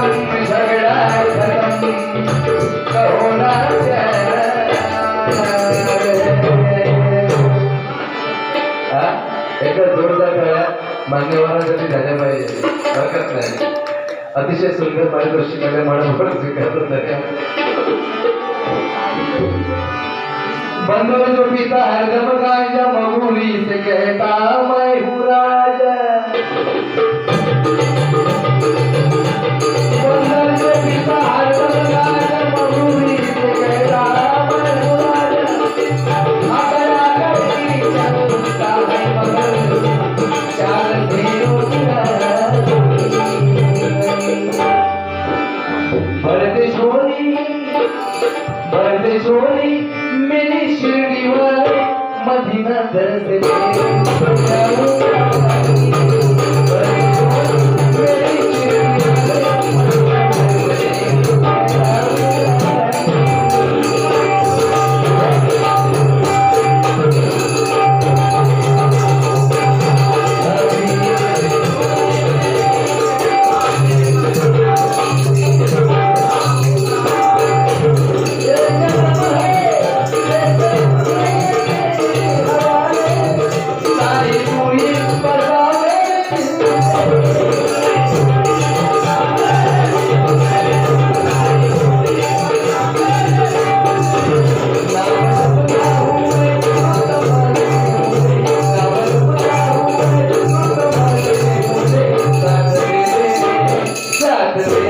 झगड़ा खत्म कहो ना एकच जोरदार कळ्या मान्यवरांसाठी झाल्या पाहिजे हरकत नाही अतिशय सुंदर पारितोषिक आल्या म्हणून स्वीकारत नाही बंदर जो पिता हरदम गांजा मगुरी से कहता मैं हूँ राजा बंदर जो पिता हरदम गांजा मगुरी से कहता मैं हूँ राजा अगर आकर की चलता है मगर चाल फेरों भरते छोरी मेरी शिरडीवर मदीना दर्द Saturday.